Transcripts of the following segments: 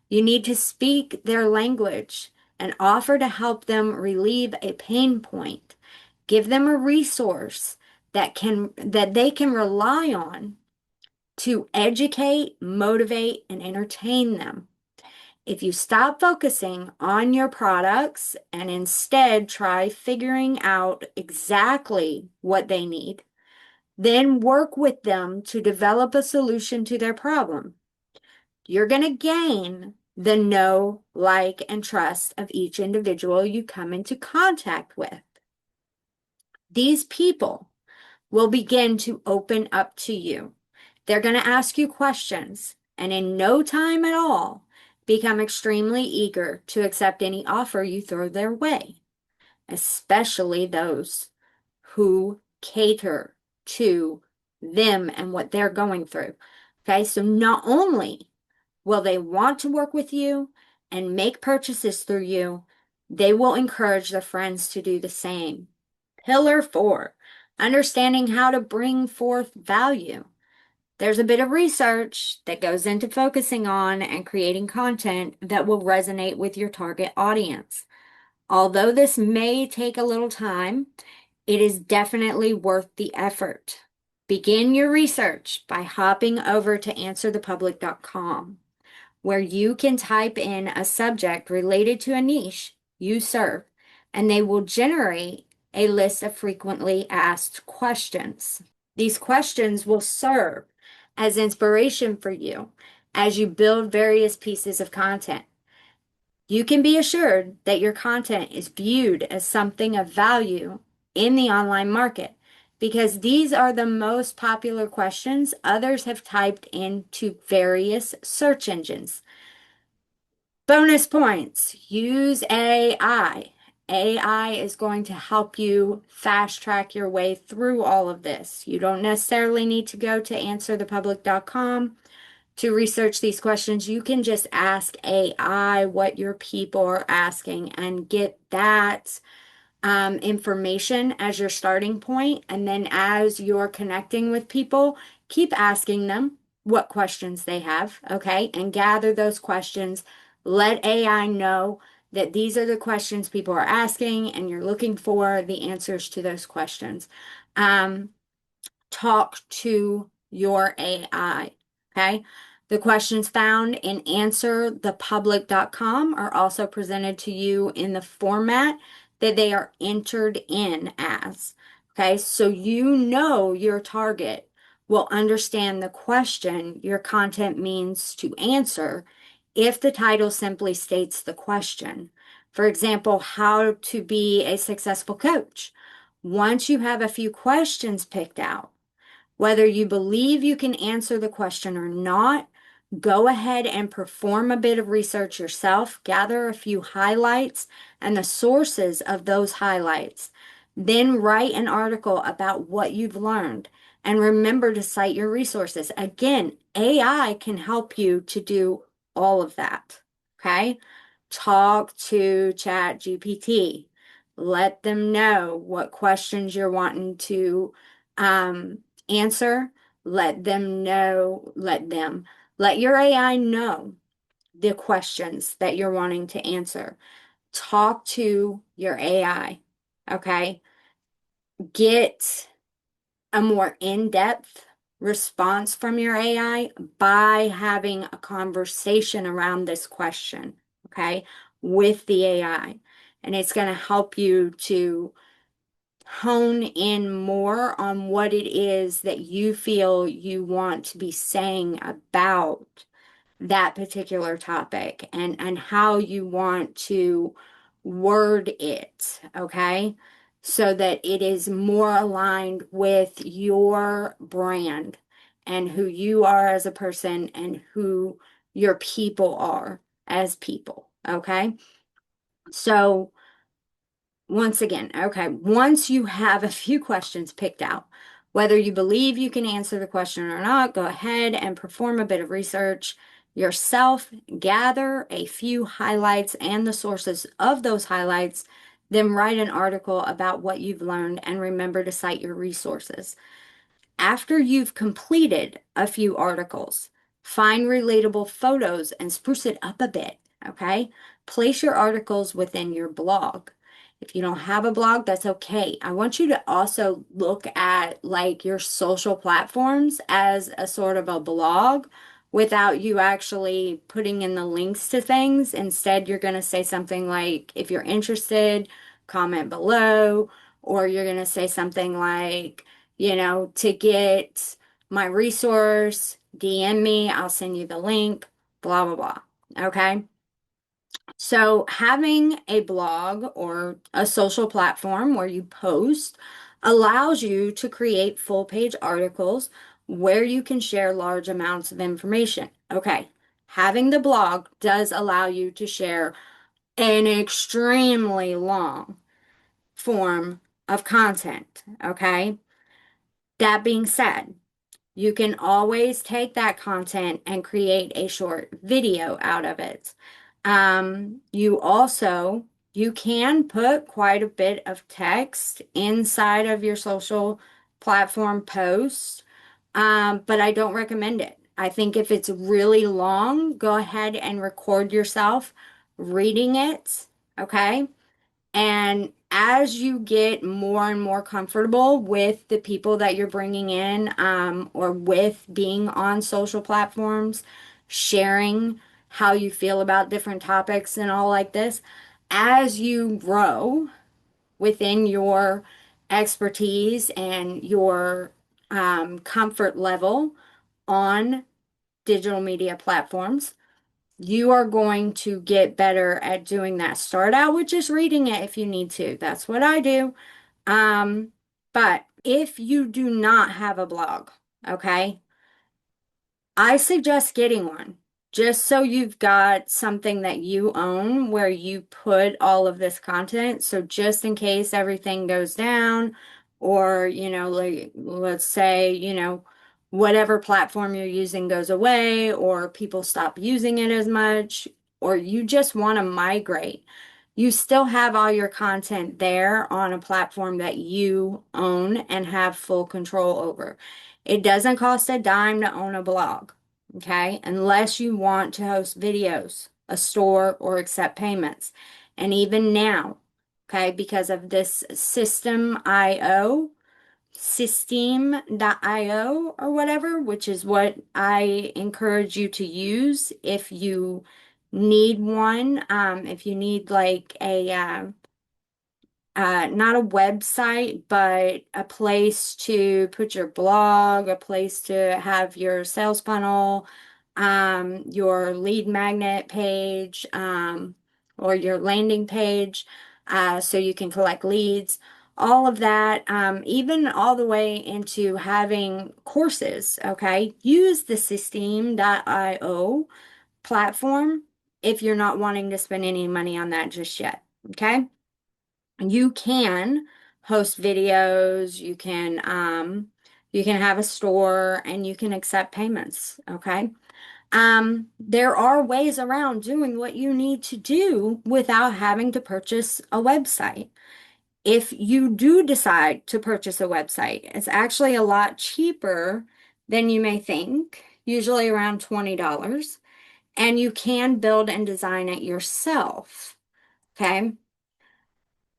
You need to speak their language and offer to help them relieve a pain point. Give them a resource that they can rely on to educate, motivate, and entertain them. If you stop focusing on your products and instead try figuring out exactly what they need, then work with them to develop a solution to their problem, you're going to gain the know, like, and trust of each individual you come into contact with. These people will begin to open up to you. They're going to ask you questions, and in no time at all, become extremely eager to accept any offer you throw their way, especially those who cater to them and what they're going through. Okay, so not only will they want to work with you and make purchases through you, they will encourage their friends to do the same. Pillar 4, understanding how to bring forth value. There's a bit of research that goes into focusing on and creating content that will resonate with your target audience. Although this may take a little time, it is definitely worth the effort. Begin your research by hopping over to answerthepublic.com, where you can type in a subject related to a niche you serve, and they will generate a list of frequently asked questions. These questions will serve as inspiration for you as you build various pieces of content. You can be assured that your content is viewed as something of value in the online market because these are the most popular questions others have typed into various search engines. Bonus points. Use AI. AI is going to help you fast track your way through all of this. You don't necessarily need to go to answerthepublic.com to research these questions. You can just ask AI what your people are asking and get that information as your starting point. And then as you're connecting with people, keep asking them what questions they have, okay? And gather those questions. Let AI know that these are the questions people are asking and you're looking for the answers to those questions. Talk to your AI, okay? The questions found in answerthepublic.com are also presented to you in the format that they are entered in as. Okay, so you know your target will understand the question your content means to answer if the title simply states the question. For example, how to be a successful coach. Once you have a few questions picked out, whether you believe you can answer the question or not, go ahead and perform a bit of research yourself, gather a few highlights and the sources of those highlights. Then write an article about what you've learned and remember to cite your resources. Again, AI can help you to do all of that. Okay? Talk to ChatGPT. Let them know what questions you're wanting to answer. Let your AI know the questions that you're wanting to answer. Talk to your AI, okay? Get a more in-depth response from your AI by having a conversation around this question, okay, with the AI. And it's going to help you to hone in more on what it is that you feel you want to be saying about that particular topic and how you want to word it, okay? So that it is more aligned with your brand and who you are as a person and who your people are as people, okay? So once again, okay, once you have a few questions picked out, whether you believe you can answer the question or not, go ahead and perform a bit of research yourself, gather a few highlights and the sources of those highlights, then write an article about what you've learned and remember to cite your resources. After you've completed a few articles, Find relatable photos and spruce it up a bit, okay? Place your articles within your blog. If you don't have a blog, that's okay. I want you to also look at like your social platforms as a sort of a blog without you actually putting in the links to things. Instead, you're going to say something like, if you're interested, comment below, or you're going to say something like, to get my resource, DM me, I'll send you the link, blah, blah, blah. Okay. So, having a blog or a social platform where you post allows you to create full page articles where you can share large amounts of information. Okay. Having the blog does allow you to share an extremely long form of content. Okay. That being said, you can always take that content and create a short video out of it. You can put quite a bit of text inside of your social platform post, but I don't recommend it. I think if it's really long, go ahead and record yourself reading it, okay? And as you get more and more comfortable with the people that you're bringing in, or with being on social platforms, sharing how you feel about different topics and all like this, as you grow within your expertise and your comfort level on digital media platforms, you are going to get better at doing that. Start out with just reading it if you need to. That's what I do. Um, but if you do not have a blog, okay, I suggest getting one just so you've got something that you own where you put all of this content. So just in case everything goes down, or, like let's say, whatever platform you're using goes away, or people stop using it as much, or you just want to migrate. You still have all your content there on a platform that you own and have full control over. It doesn't cost a dime to own a blog, okay? Unless you want to host videos, a store, or accept payments. And even now, okay, because of this Systeme.io or whatever, which is what I encourage you to use if you need one. If you need like not a website, but a place to put your blog, a place to have your sales funnel, your lead magnet page, or your landing page, so you can collect leads, all of that, even all the way into having courses, okay? Use the Systeme.io platform if you're not wanting to spend any money on that just yet, okay? You can host videos, you can have a store, and you can accept payments, okay? There are ways around doing what you need to do without having to purchase a website. If you do decide to purchase a website, it's actually a lot cheaper than you may think, usually around $20, and you can build and design it yourself, okay?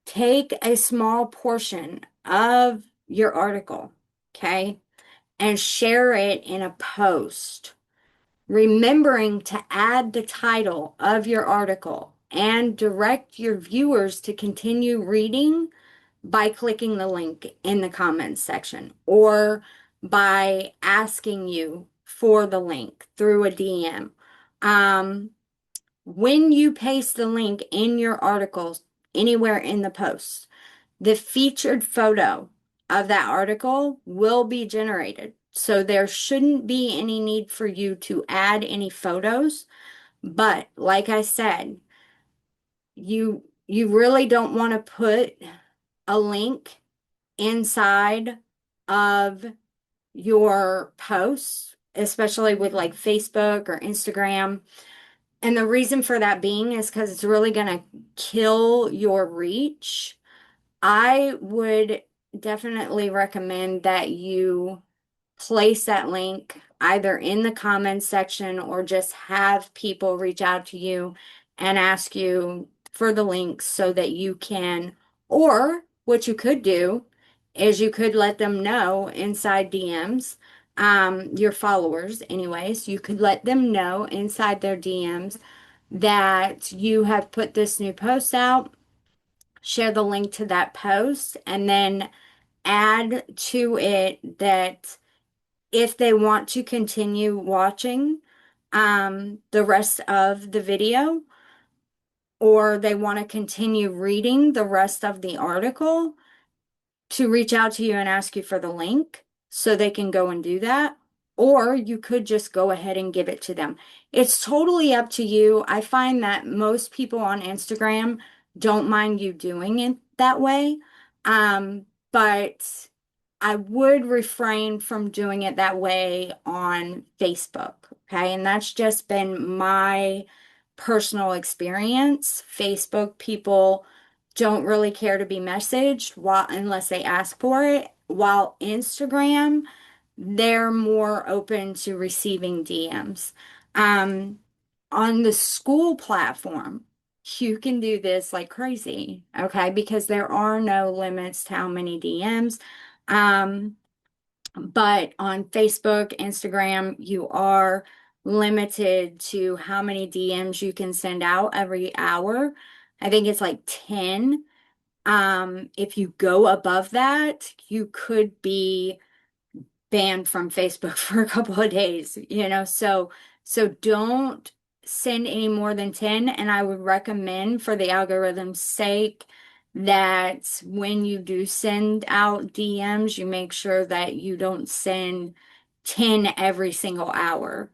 Take a small portion of your article, okay, and share it in a post, remembering to add the title of your article and direct your viewers to continue reading by clicking the link in the comments section, or by asking you for the link through a DM. When you paste the link in your articles anywhere in the post, the featured photo of that article will be generated. So there shouldn't be any need for you to add any photos. But like I said, you really don't want to put a link inside of your posts, especially with like Facebook or Instagram. And the reason for that being is because it's really going to kill your reach. I would definitely recommend that you place that link either in the comments section or just have people reach out to you and ask you for the links so that you can, or what you could do is you could let them know inside DMs, your followers, anyways, you could let them know inside their DMs that you have put this new post out, share the link to that post, and then add to it that if they want to continue watching the rest of the video or they want to continue reading the rest of the article, to reach out to you and ask you for the link so they can go and do that. Or you could just go ahead and give it to them. It's totally up to you. I find that most people on Instagram don't mind you doing it that way. But I would refrain from doing it that way on Facebook. Okay. And that's just been my personal experience. Facebook people don't really care to be messaged unless they ask for it, while Instagram, they're more open to receiving DMs. Um, on the school platform, you can do this like crazy, okay? Because there are no limits to how many DMs. Um, but on Facebook, Instagram, you are limited to how many DMs you can send out every hour. I think it's like 10. If you go above that, you could be banned from Facebook for a couple of days, so don't send any more than 10. And I would recommend for the algorithm's sake that when you do send out DMs, you make sure that you don't send 10 every single hour.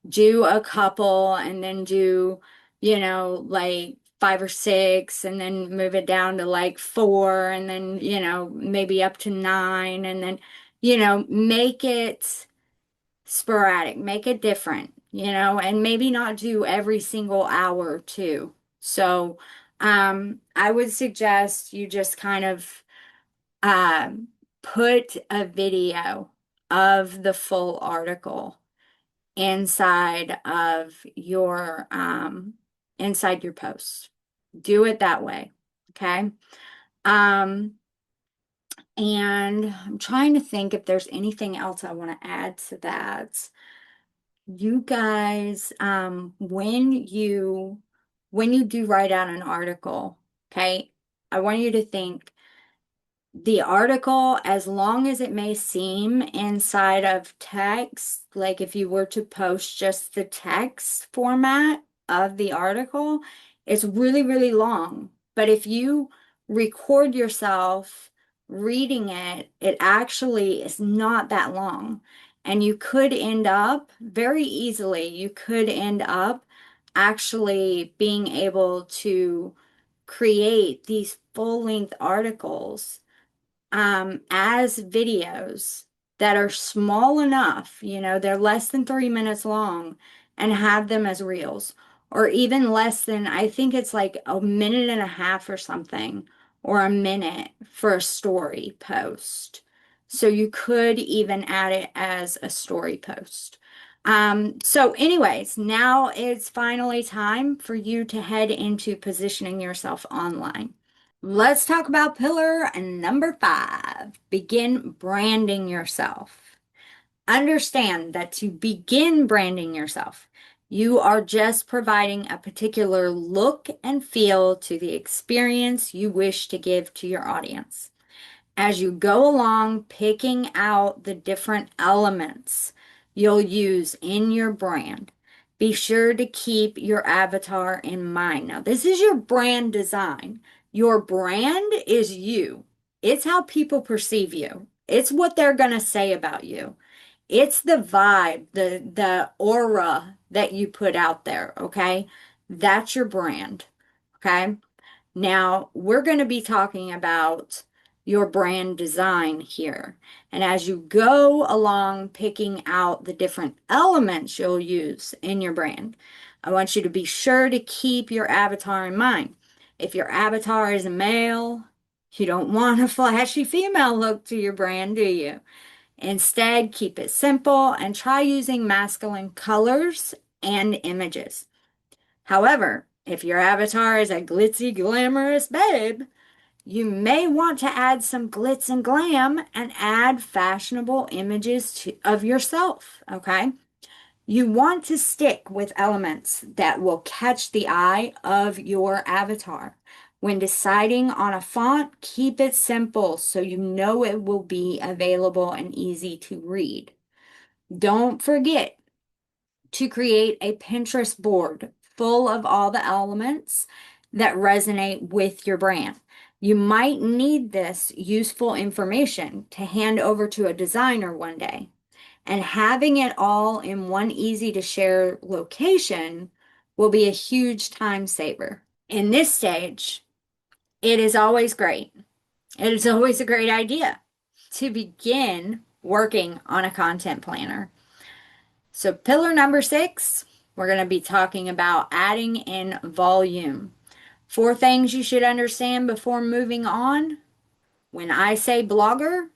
Do a couple and then do, like five or six, and then move it down to like four, and then, maybe up to nine, and then, make it sporadic, make it different, and maybe not do every single hour too. So, I would suggest you just kind of put a video of the full article inside of your post. Do it that way. Okay. Um, and I'm trying to think if there's anything else I want to add to that. You guys, when you do write out an article, okay, I want you to think the article, as long as it may seem inside of text, like if you were to post just the text format of the article, it's really, really long. But if you record yourself reading it, it actually is not that long. And you could end up very easily, you could end up actually being able to create these full-length articles as videos that are small enough, they're less than 3 minutes long, and have them as reels, or even less than, I think it's like a minute and a half or something, or a minute for a story post. So you could even add it as a story post. So anyways, now it's finally time for you to head into positioning yourself online. Let's talk about pillar number 5. Begin branding yourself. Understand that to begin branding yourself, you are just providing a particular look and feel to the experience you wish to give to your audience. As you go along picking out the different elements you'll use in your brand, be sure to keep your avatar in mind. Now, this is your brand design. Your brand is you. It's how people perceive you. It's what they're going to say about you. It's the vibe, the aura that you put out there, okay? That's your brand, okay? Now, we're going to be talking about your brand design here. And as you go along picking out the different elements you'll use in your brand, I want you to be sure to keep your avatar in mind. If your avatar is a male, you don't want a flashy female look to your brand, do you? Instead, keep it simple and try using masculine colors and images. However, if your avatar is a glitzy, glamorous babe, you may want to add some glitz and glam and add fashionable images of yourself, okay? You want to stick with elements that will catch the eye of your avatar. When deciding on a font, keep it simple so you know it will be available and easy to read. Don't forget to create a Pinterest board full of all the elements that resonate with your brand. You might need this useful information to hand over to a designer one day. And having it all in one easy to share location will be a huge time saver. In this stage, it is always great. It is always a great idea to begin working on a content planner. So, pillar number 6, we're going to be talking about adding in volume. 4 things you should understand before moving on. When I say blogger,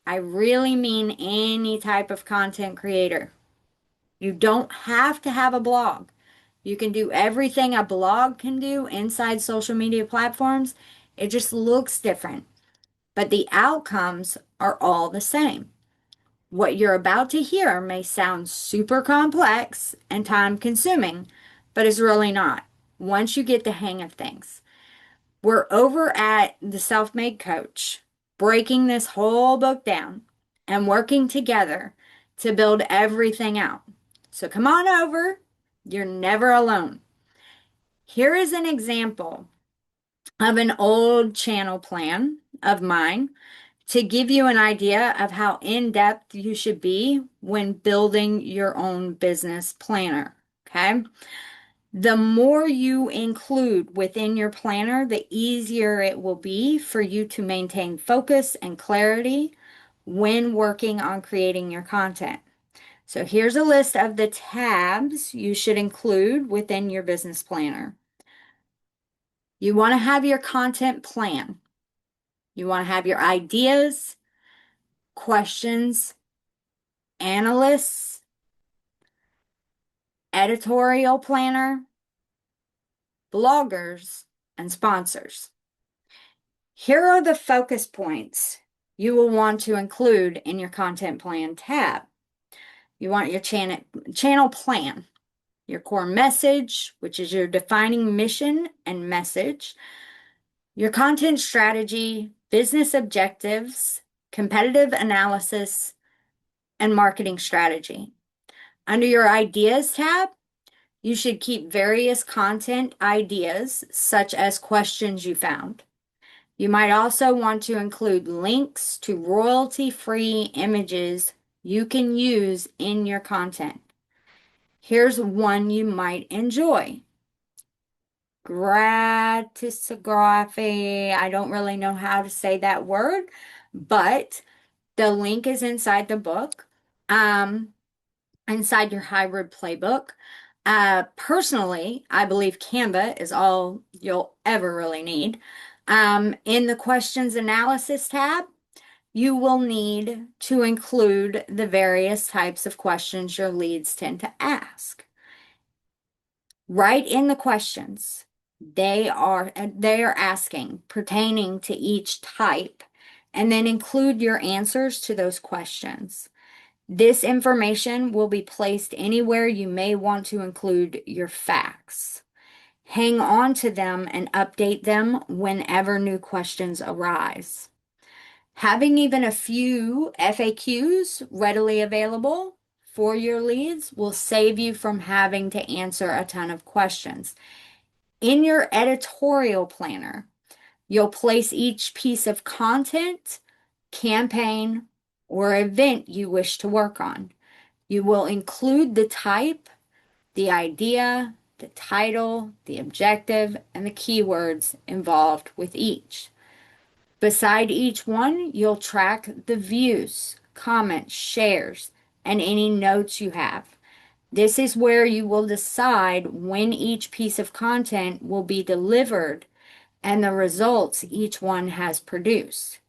I really mean any type of content creator. You don't have to have a blog. You can do everything a blog can do inside social media platforms. It just looks different, but the outcomes are all the same. What you're about to hear may sound super complex and time consuming, but it's really not once you get the hang of things. We're over at the Self-Made Coach, breaking this whole book down and working together to build everything out. So come on over. You're never alone. Here is an example of an old channel plan of mine to give you an idea of how in-depth you should be when building your own business planner, okay? The more you include within your planner, the easier it will be for you to maintain focus and clarity when working on creating your content. So here's a list of the tabs you should include within your business planner. You want to have your content plan. You want to have your ideas, questions, analysts, editorial planner, bloggers, and sponsors. Here are the focus points you will want to include in your content plan tab. You want your channel plan, your core message, which is your defining mission and message, your content strategy, business objectives, competitive analysis, and marketing strategy. Under your ideas tab, you should keep various content ideas, such as questions you found. You might also want to include links to royalty-free images you can use in your content. Here's one you might enjoy. Gratisography. I don't really know how to say that word, but the link is inside the book, inside your hybrid playbook. Personally, I believe Canva is all you'll ever really need. In the questions analysis tab, you will need to include the various types of questions your leads tend to ask. Write in the questions they are asking pertaining to each type, and then include your answers to those questions. This information will be placed anywhere you may want to include your facts. Hang on to them and update them whenever new questions arise. Having even a few FAQs readily available for your leads will save you from having to answer a ton of questions. In your editorial planner, you'll place each piece of content, campaign, or event you wish to work on. You will include the type, the idea, the title, the objective, and the keywords involved with each. Beside each one, you'll track the views, comments, shares, and any notes you have. This is where you will decide when each piece of content will be delivered and the results each one has produced.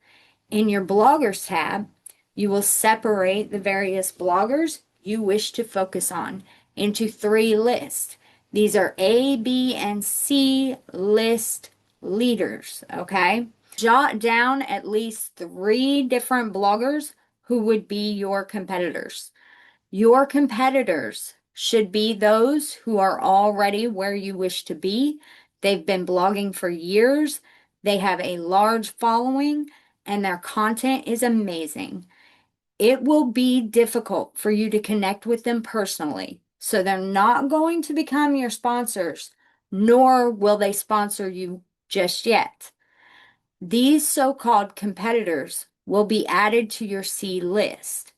In your bloggers tab, You will separate the various bloggers you wish to focus on into 3 lists. These are A, B, and C list leaders, okay? Jot down at least 3 different bloggers who would be your competitors. Your competitors should be those who are already where you wish to be. They've been blogging for years, they have a large following, and their content is amazing. It will be difficult for you to connect with them personally, so they're not going to become your sponsors, nor will they sponsor you just yet. These so-called competitors will be added to your C list.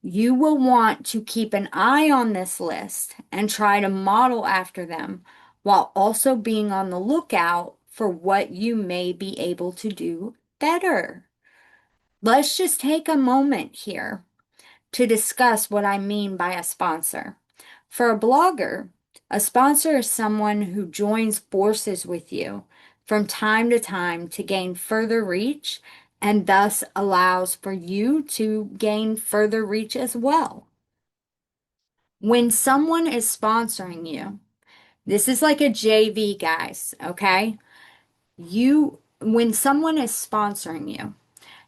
You will want to keep an eye on this list and try to model after them while also being on the lookout for what you may be able to do better. Let's just take a moment here to discuss what I mean by a sponsor. For a blogger, a sponsor is someone who joins forces with you from time to time to gain further reach and thus allows for you to gain further reach as well. When someone is sponsoring you, this is like a JV, guys, okay? When someone is sponsoring you,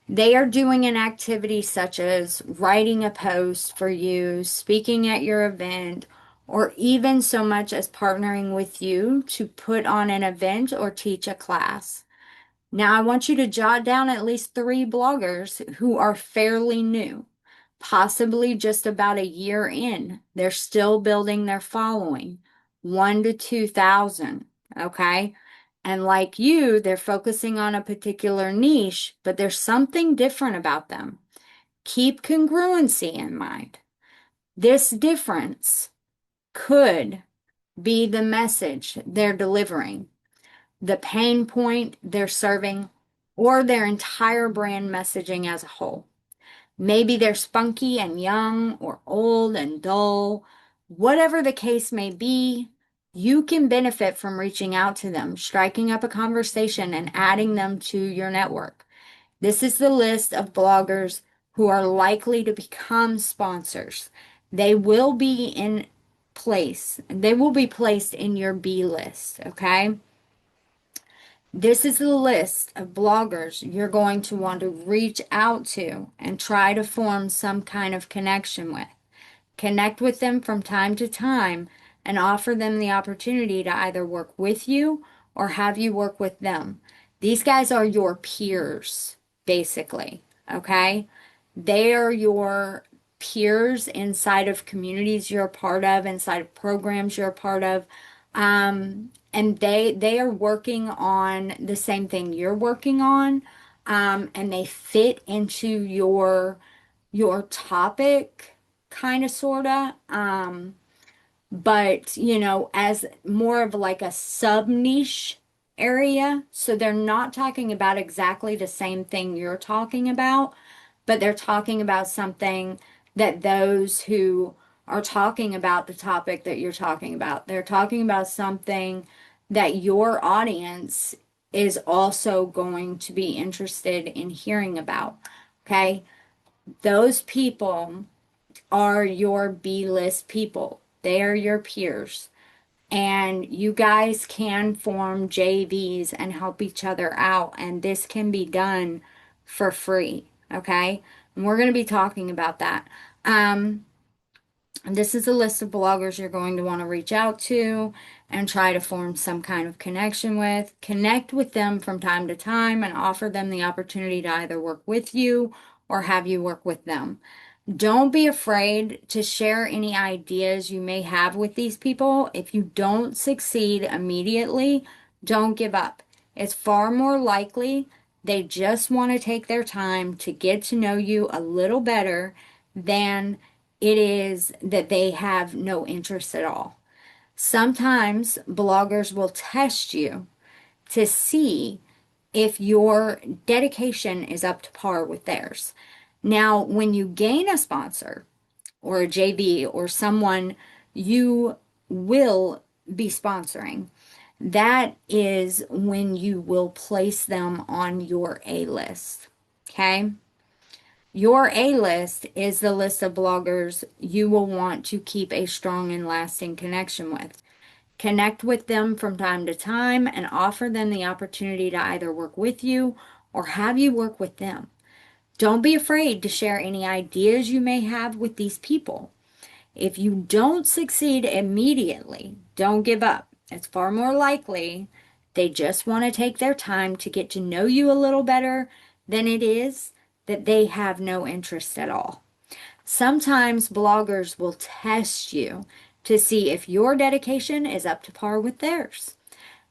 they are doing an activity such as writing a post for you, speaking at your event, or even so much as partnering with you to put on an event or teach a class. Now, I want you to jot down at least 3 bloggers who are fairly new, possibly just about a year in. They're still building their following, 1 to 2,000, okay? And like you, they're focusing on a particular niche, but there's something different about them. Keep congruency in mind. This difference could be the message they're delivering, the pain point they're serving, or their entire brand messaging as a whole. Maybe they're spunky and young, or old and dull. Whatever the case may be, you can benefit from reaching out to them, striking up a conversation, and adding them to your network. This is the list of bloggers who are likely to become sponsors. They will be in they will be placed in your B list, okay? This is the list of bloggers you're going to want to reach out to and try to form some kind of connection with. Connect with them from time to time and offer them the opportunity to either work with you or have you work with them. These guys are your peers, basically, okay? They are your peers inside of communities you're a part of, inside of programs you're a part of. And they are working on the same thing you're working on. And they fit into your topic, kind of, sorta. But as more of like a sub niche area. So they're not talking about exactly the same thing you're talking about, but they're talking about something that those who are talking about the topic that you're talking about, they're talking about something that your audience is also going to be interested in hearing about. Okay? Those people are your B-list people. They are your peers. And you guys can form JVs and help each other out. And this can be done for free. Okay? And we're going to be talking about that. This is a list of bloggers you're going to want to reach out to and try to form some kind of connection with. Connect with them from time to time and offer them the opportunity to either work with you or have you work with them. Don't be afraid to share any ideas you may have with these people. If you don't succeed immediately, don't give up. It's far more likely they just want to take their time to get to know you a little better than it is that they have no interest at all. Sometimes bloggers will test you to see if your dedication is up to par with theirs. Now, when you gain a sponsor or a JV or someone you will be sponsoring, that is when you will place them on your A list. Okay? Your A list is the list of bloggers you will want to keep a strong and lasting connection with. Connect with them from time to time and offer them the opportunity to either work with you or have you work with them. Don't be afraid to share any ideas you may have with these people. If you don't succeed immediately, don't give up. It's far more likely they just want to take their time to get to know you a little better than it is that they have no interest at all. Sometimes bloggers will test you to see if your dedication is up to par with theirs.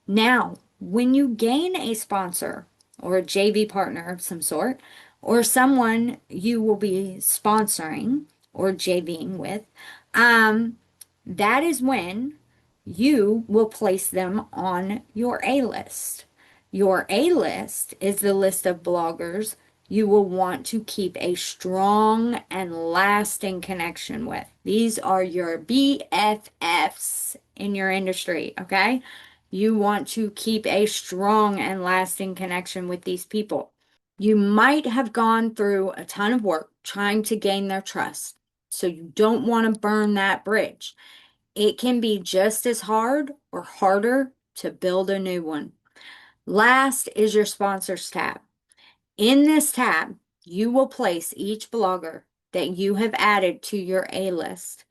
Now, when you gain a sponsor or a JV partner of some sort, or someone you will be sponsoring or JVing with, um, that is when you will place them on your A list. Your A list is the list of bloggers you will want to keep a strong and lasting connection with. These are your BFFs in your industry, okay? You want to keep a strong and lasting connection with these people. You might have gone through a ton of work trying to gain their trust, so you don't want to burn that bridge. It can be just as hard or harder to build a new one. Last is your sponsors tab. In this tab, you will place each blogger that you have added to your A list.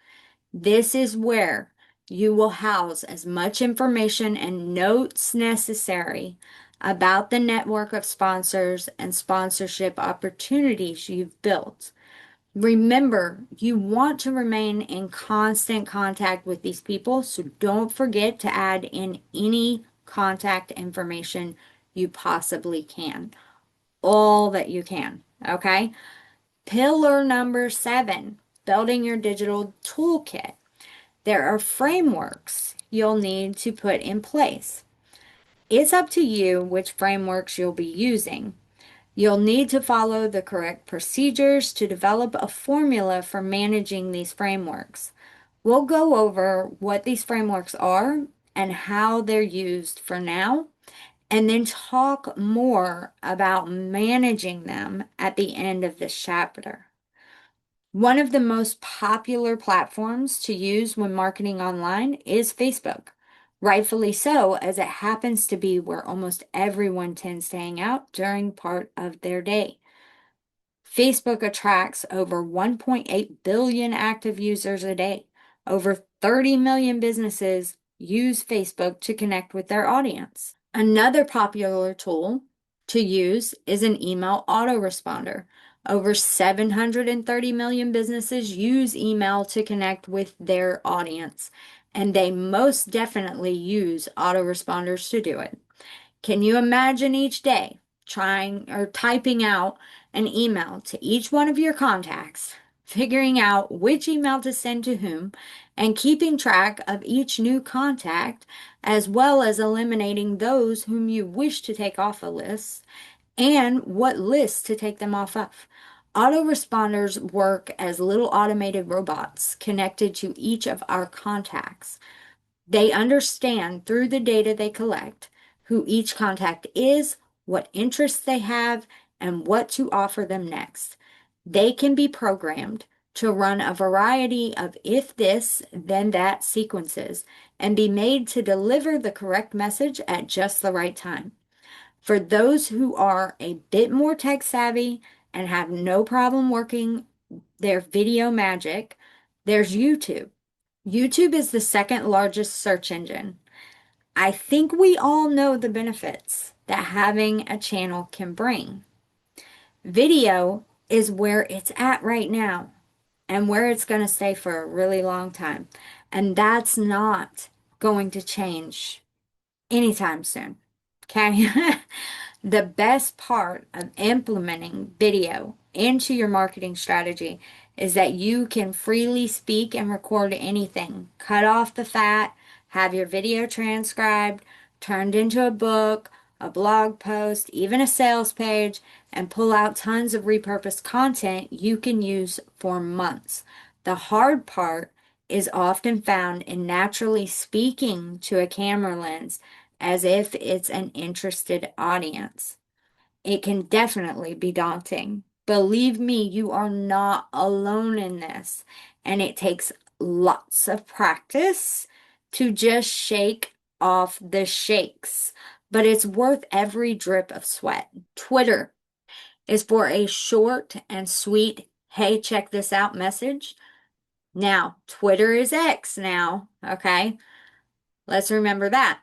This is where you will house as much information and notes necessary about the network of sponsors and sponsorship opportunities you've built. Remember, you want to remain in constant contact with these people, so don't forget to add in any contact information you possibly can. All that you can, okay? Pillar number 7, building your digital toolkit. There are frameworks you'll need to put in place. It's up to you which frameworks you'll be using. You'll need to follow the correct procedures to develop a formula for managing these frameworks. We'll go over what these frameworks are and how they're used for now, and then talk more about managing them at the end of this chapter. One of the most popular platforms to use when marketing online is Facebook. Rightfully so, as it happens to be where almost everyone tends to hang out during part of their day. Facebook attracts over 1.8 billion active users a day. Over 30 million businesses use Facebook to connect with their audience. Another popular tool to use is an email autoresponder. Over 730 million businesses use email to connect with their audience, and they most definitely use autoresponders to do it. Can you imagine each day trying or typing out an email to each one of your contacts, figuring out which email to send to whom, and keeping track of each new contact, as well as eliminating those whom you wish to take off a list and what lists to take them off of? Autoresponders work as little automated robots connected to each of our contacts. They understand through the data they collect who each contact is, what interests they have, and what to offer them next. They can be programmed to run a variety of if this, then that sequences and be made to deliver the correct message at just the right time. For those who are a bit more tech savvy and have no problem working their video magic, there's YouTube. YouTube is the second largest search engine. I think we all know the benefits that having a channel can bring. Video is where it's at right now and where it's going to stay for a really long time. And that's not going to change anytime soon. Okay? The best part of implementing video into your marketing strategy is that you can freely speak and record anything. Cut off the fat, have your video transcribed, turned into a book, a blog post, even a sales page, and pull out tons of repurposed content you can use for months. The hard part is often found in naturally speaking to a camera lens as if it's an interested audience. It can definitely be daunting. Believe me, you are not alone in this. And it takes lots of practice to just shake off the shakes. But it's worth every drip of sweat. Twitter is for a short and sweet, hey, check this out message. Now, Twitter is X now, okay? Let's remember that.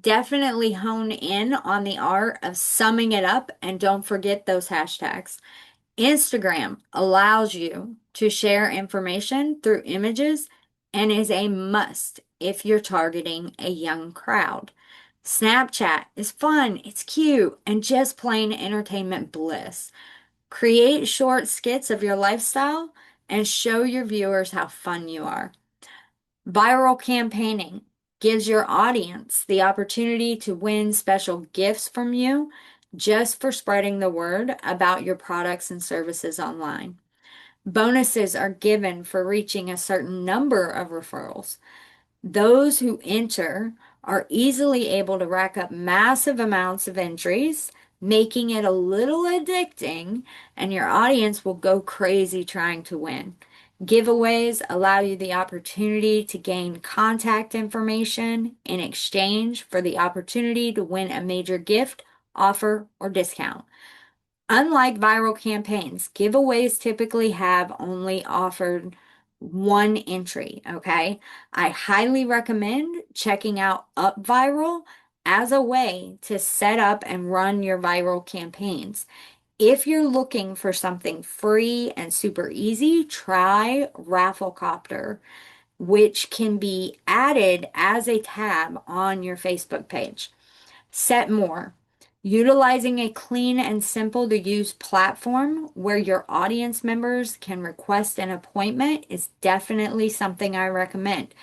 Definitely hone in on the art of summing it up and don't forget those hashtags. Instagram allows you to share information through images and is a must if you're targeting a young crowd. Snapchat is fun, it's cute, and just plain entertainment bliss. Create short skits of your lifestyle and show your viewers how fun you are. Viral campaigning gives your audience the opportunity to win special gifts from you just for spreading the word about your products and services online. Bonuses are given for reaching a certain number of referrals. Those who enter are easily able to rack up massive amounts of entries, making it a little addicting, and your audience will go crazy trying to win. Giveaways allow you the opportunity to gain contact information in exchange for the opportunity to win a major gift, offer, or discount. Unlike viral campaigns, giveaways typically have only offered one entry, okay? I highly recommend checking out UpViral as a way to set up and run your viral campaigns. If you're looking for something free and super easy, try Rafflecopter, which can be added as a tab on your Facebook page. Set More. Utilizing a clean and simple to use platform where your audience members can request an appointment is definitely something I recommend.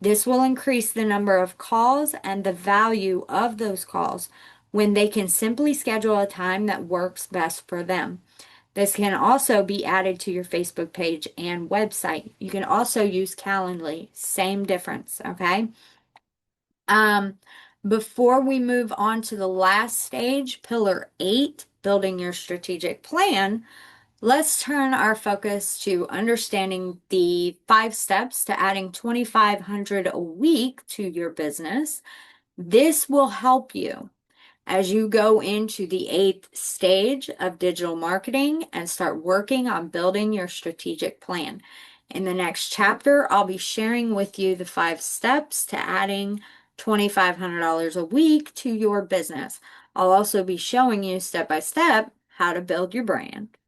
This will increase the number of calls and the value of those calls when they can simply schedule a time that works best for them. This can also be added to your Facebook page and website. You can also use Calendly, same difference, okay? Um, Before we move on to the last stage, pillar 8, building your strategic plan, let's turn our focus to understanding the 5 steps to adding 2,500 a week to your business. This will help you as you go into the 8th stage of digital marketing and start working on building your strategic plan. In the next chapter, I'll be sharing with you the 5 steps to adding $2,500 a week to your business. I'll also be showing you step by step how to build your brand.